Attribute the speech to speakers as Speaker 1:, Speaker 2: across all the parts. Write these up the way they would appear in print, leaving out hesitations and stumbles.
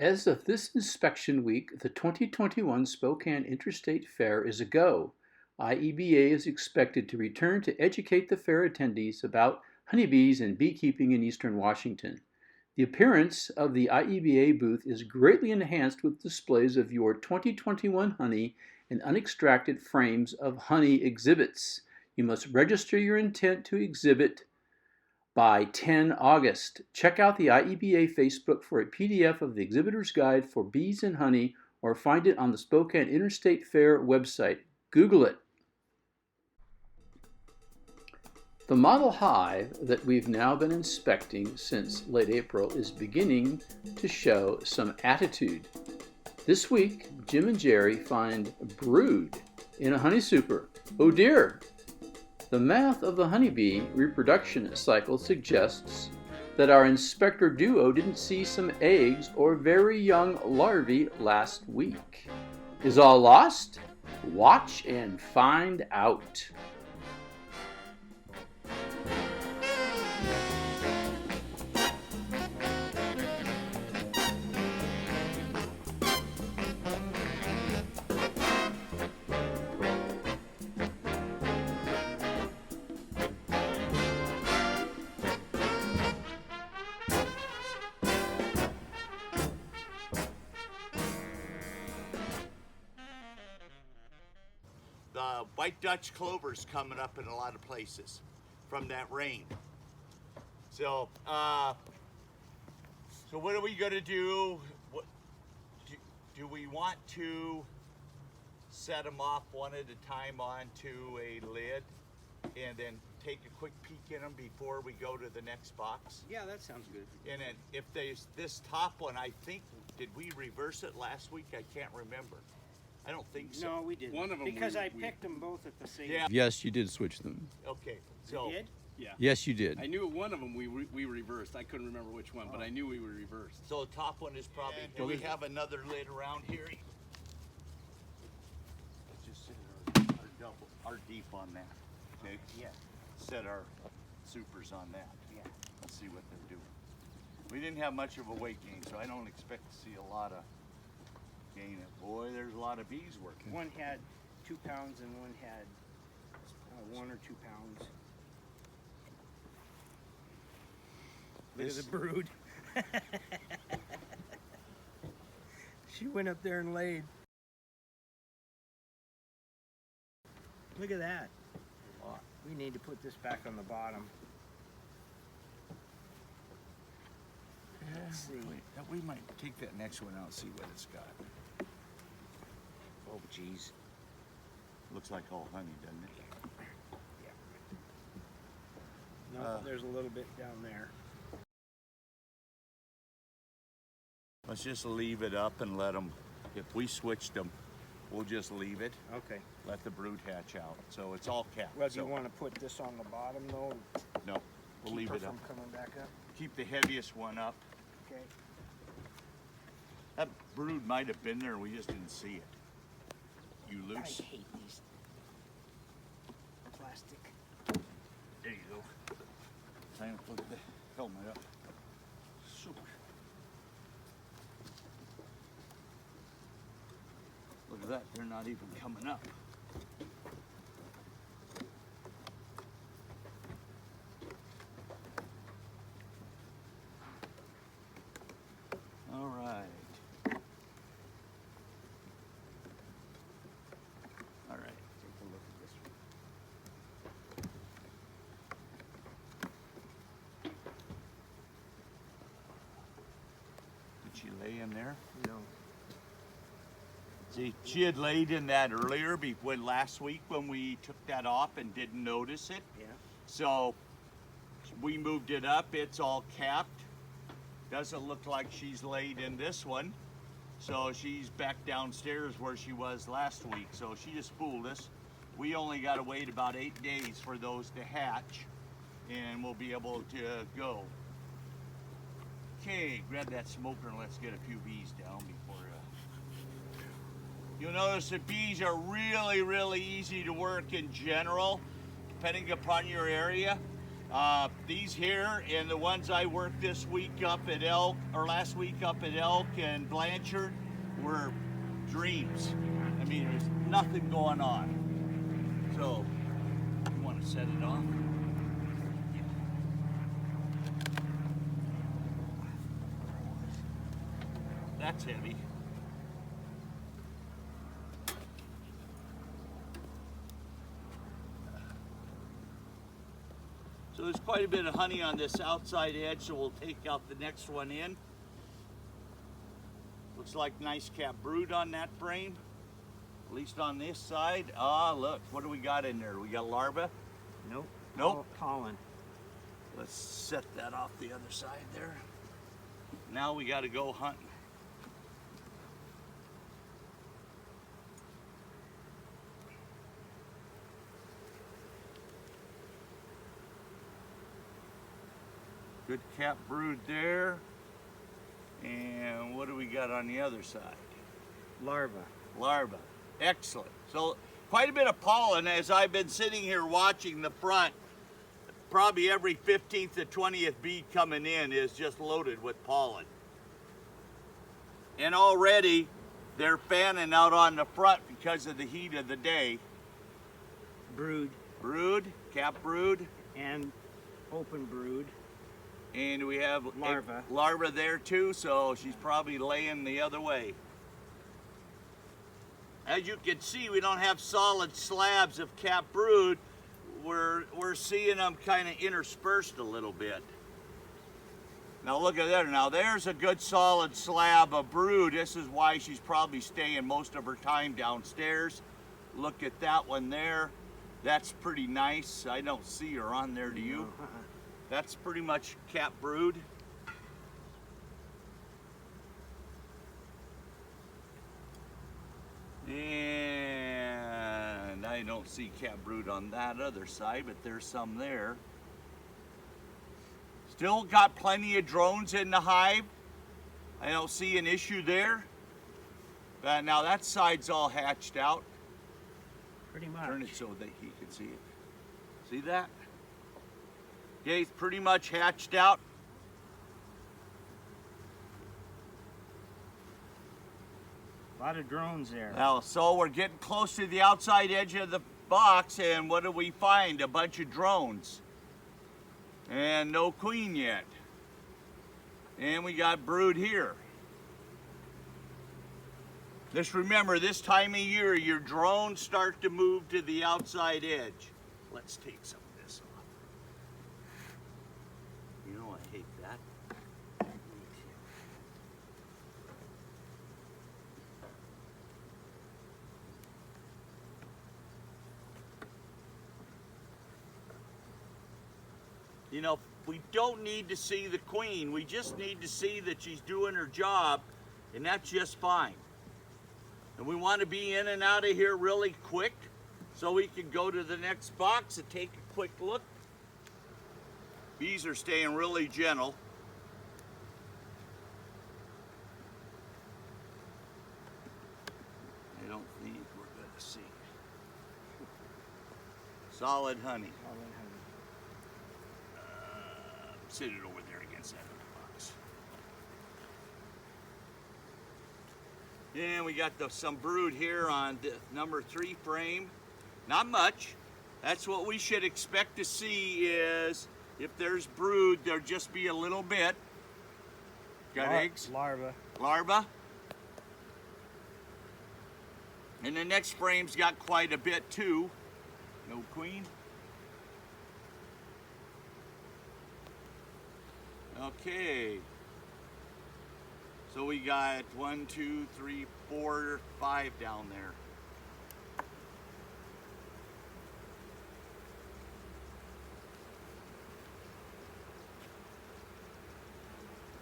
Speaker 1: As of this inspection week, the 2021 Spokane Interstate Fair is a go. IEBA is expected to return to educate the fair attendees about honeybees and beekeeping in eastern Washington. The appearance of the IEBA booth is greatly enhanced with displays of your 2021 honey and unextracted frames of honey exhibits. You must register your intent to exhibit by 10 August. Check out the IEBA Facebook for a PDF of the exhibitor's guide for bees and honey, or find it on the Spokane Interstate Fair website. Google it. The model hive that we've now been inspecting since late April is beginning to show some attitude. This week, Jim and Jerry find brood in a honey super. Oh dear! The math of the honeybee reproduction cycle suggests that our inspector duo didn't see some eggs or very young larvae last week. Is all lost? Watch and find out.
Speaker 2: The white Dutch clover's coming up in a lot of places from that rain. So, so what are we gonna do? What do we want to set them off one at a time onto a lid and then take a quick peek in them before we go to the next box?
Speaker 3: Yeah, that sounds good.
Speaker 2: And then if there's this top one, I think, did we reverse it last week? I can't remember. I don't think so.
Speaker 3: No, we didn't.
Speaker 4: One of them
Speaker 3: because I picked them both at the same time.
Speaker 2: Yeah.
Speaker 1: Yes, you did switch them.
Speaker 2: Okay, so
Speaker 3: You did?
Speaker 4: Yeah.
Speaker 1: Yes, you did.
Speaker 4: I knew one of them we reversed. I couldn't remember which one, but I knew we were reversed.
Speaker 2: so the top one is probably. Do we have another lid around here? Let's just set our deep on that. Okay.
Speaker 3: Yeah.
Speaker 2: Set our supers on that.
Speaker 3: Yeah.
Speaker 2: Let's see what they're doing. We didn't have much of a weight gain, so I don't expect to see a lot of gain. Boy, there's a lot of bees working.
Speaker 3: One had 2 pounds and one had 1 or 2 pounds. Look at the brood. She went up there and laid. Look at that. We need to put this back on the bottom. Let's see.
Speaker 2: We might take that next one out and see what it's got.
Speaker 3: Oh, geez.
Speaker 2: Looks like all honey, doesn't it?
Speaker 3: Yeah. No, there's a little bit down there.
Speaker 2: Let's just leave it up and let them, if we switched them, we'll just leave it.
Speaker 3: Okay.
Speaker 2: Let the brood hatch out. So it's all capped.
Speaker 3: Well, do you
Speaker 2: so,
Speaker 3: want to put this on the bottom, though?
Speaker 2: no, we'll
Speaker 3: Keep
Speaker 2: leave
Speaker 3: her
Speaker 2: it up.
Speaker 3: from coming back up?
Speaker 2: Keep the heaviest one up.
Speaker 3: Okay.
Speaker 2: That brood might have been there, we just didn't see it. You
Speaker 3: I
Speaker 2: loose?
Speaker 3: hate these plastic.
Speaker 2: There you go. Time to put the helmet up. Super. Look at that, they're not even coming up. All right. All right, take a look at this one. Did she lay in there?
Speaker 3: No.
Speaker 2: See, she had laid in that earlier, when last week when we took that off and didn't notice it.
Speaker 3: Yeah.
Speaker 2: So we moved it up, it's all capped. Doesn't look like she's laid in this one. So she's back downstairs where she was last week. So she just fooled us. We only got to wait about 8 days for those to hatch and we'll be able to go. Okay, grab that smoker and let's get a few bees down before. You'll notice that bees are really, really easy to work in general, depending upon your area. These here and the ones I worked this week up at Elk, or last week up at Elk and Blanchard, were dreams. I mean, there's nothing going on. So, you want to set it off? That's heavy. So there's quite a bit of honey on this outside edge, so we'll take out the next one in. Looks like nice cap brood on that frame, at least on this side. Ah, look, what do we got in there? We got larvae?
Speaker 3: Nope.
Speaker 2: Nope.
Speaker 3: Pollen.
Speaker 2: Let's set that off the other side there. Now we got to go hunting. Good cap brood there. And what do we got on the other side?
Speaker 3: Larva.
Speaker 2: Larva. Excellent. So quite a bit of pollen as I've been sitting here watching the front. Probably every 15th to 20th bee coming in is just loaded with pollen. And already they're fanning out on the front because of the heat of the day.
Speaker 3: Brood.
Speaker 2: Brood, cap brood.
Speaker 3: And open brood.
Speaker 2: And we have
Speaker 3: larva.
Speaker 2: Larva there too, so she's probably laying the other way. As you can see, we don't have solid slabs of cap brood. We're seeing them kind of interspersed a little bit. Now look at that. Now there's a good solid slab of brood. This is why she's probably staying most of her time downstairs. Look at that one there. That's pretty nice. I don't see her on there, do you?
Speaker 3: No,
Speaker 2: That's pretty much cap brood. And I don't see cap brood on that other side, but there's some there. Still got plenty of drones in the hive. I don't see an issue there. But now that side's all hatched out.
Speaker 3: Pretty much.
Speaker 2: Turn it so that he can see it. See that? Okay, it's pretty much hatched out.
Speaker 3: A lot of drones there.
Speaker 2: Now, so we're getting close to the outside edge of the box, and what do we find? A bunch of drones. And no queen yet. And we got brood here. Just remember, this time of year, your drones start to move to the outside edge. Let's take some of this off. You know I hate that. You know, we don't need to see the queen. We just need to see that she's doing her job, and that's just fine. And we want to be in and out of here really quick so we can go to the next box and take a quick look. Bees are staying really gentle. I don't think we're going to see solid honey. Sit it over there against that other box. And we got some brood here on the number 3 frame. Not much. That's what we should expect to see is if there's brood, there'll just be a little bit. Got eggs?
Speaker 3: Larva.
Speaker 2: Larva. And the next frame's got quite a bit too. No queen. Okay, so we got 1, 2, 3, 4, 5 down there.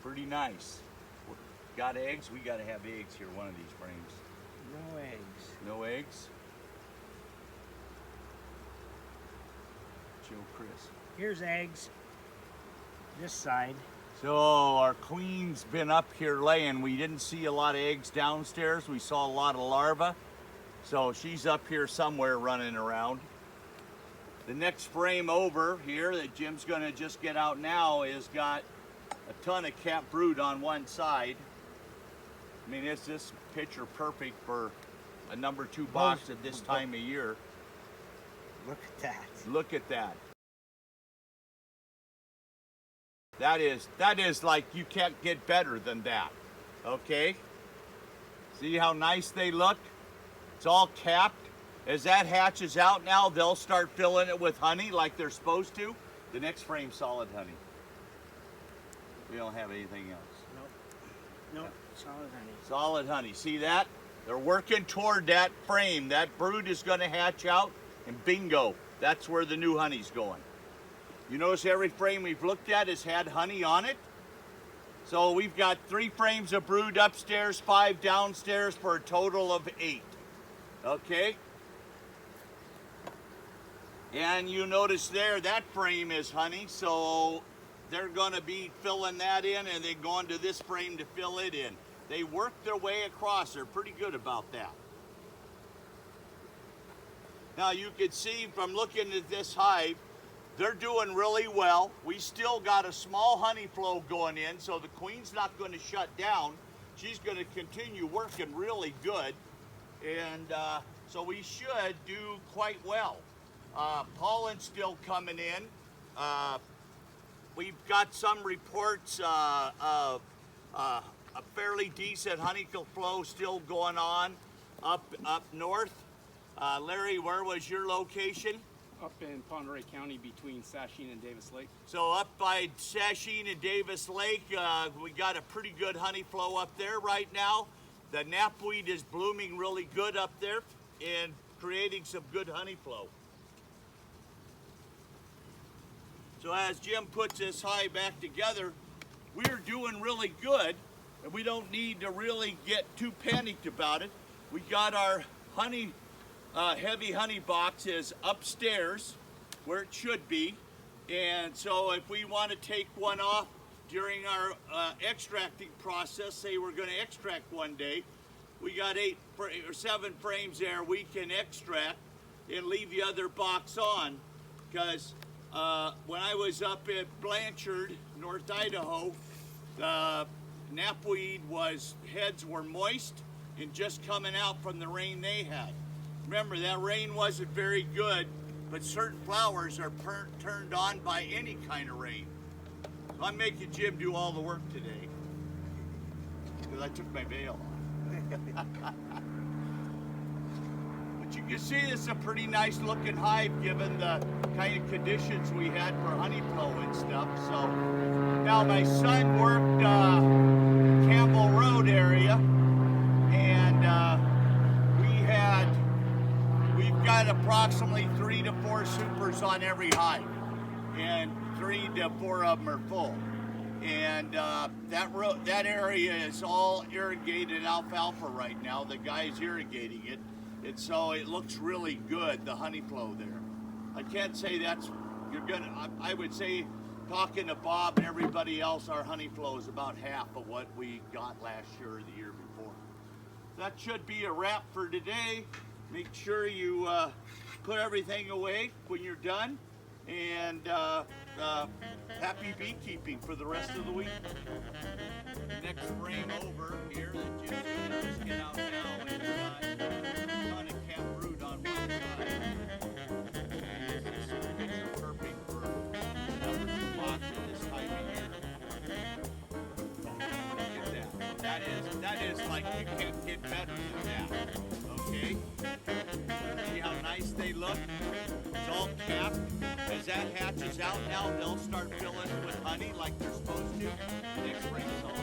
Speaker 2: Pretty nice. Got eggs? We got to have eggs here, one of these frames.
Speaker 3: No eggs.
Speaker 2: No eggs? Joe Chris.
Speaker 3: Here's eggs. This side.
Speaker 2: So our queen's been up here laying. We didn't see a lot of eggs downstairs. We saw a lot of larvae. So she's up here somewhere running around. The next frame over here that Jim's gonna just get out now is got a ton of capped brood on one side. I mean, it's just picture perfect for a number 2 box at this time of year.
Speaker 3: Look at that.
Speaker 2: Look at that. That is like, you can't get better than that. Okay? See how nice they look? It's all capped. As that hatches out now, they'll start filling it with honey like they're supposed to. The next frame's solid honey. We don't have anything else.
Speaker 3: Nope, solid honey.
Speaker 2: Solid honey. See that? They're working toward that frame. That brood is going to hatch out, and bingo, that's where the new honey's going. You notice every frame we've looked at has had honey on it. So we've got 3 frames of brood upstairs, 5 downstairs, for a total of 8. Okay? And you notice there, that frame is honey, so they're going to be filling that in and then going to this frame to fill it in. They work their way across. They're pretty good about that. Now you can see from looking at this hive, they're doing really well. We still got a small honey flow going in, so the queen's not going to shut down. She's going to continue working really good. And so we should do quite well. Pollen's still coming in. We've got some reports of a fairly decent honeycomb flow still going on up north. Larry, where was your location?
Speaker 4: Up in Pomeroy County between Sasheen and Davis Lake.
Speaker 2: So up by Sasheen and Davis Lake, we got a pretty good honey flow up there right now. The knapweed is blooming really good up there and creating some good honey flow. So as Jim puts this hive back together, we're doing really good, and we don't need to really get too panicked about it. We got our honey, heavy honey boxes upstairs where it should be, and so if we want to take one off during our extracting process, say we're going to extract one day, we got 8 or 7 frames there we can extract and leave the other box on, because when I was up at Blanchard, North Idaho, the knapweed heads were moist and just coming out from the rain they had. Remember, that rain wasn't very good, but certain flowers are turned on by any kind of rain. So I'm making Jim do all the work today because I took my veil off. But you can see this is a pretty nice looking hive given the kind of conditions we had for honey flow and stuff. So now my son worked Campbell Road area, and we've got approximately 3 to 4 supers on every hive, and 3 to 4 of them are full. And that area is all irrigated alfalfa right now. The guy's irrigating it, and so it looks really good, the honey flow there. I can't say I would say, talking to Bob and everybody else, our honey flow is about half of what we got last year or the year before. That should be a wrap for today. Make sure you put everything away when you're done, and happy beekeeping for the rest of the week. Next frame over here that Jim's gonna just get out now is got a ton of capped brood on one side. This is picture perfect for number 2 box at this time of year. Look at that. That is like, you can't get better than that. Okay? See how nice they look? It's all capped. As that hatches out now, they'll start filling it with honey like they're supposed to. Next frame's all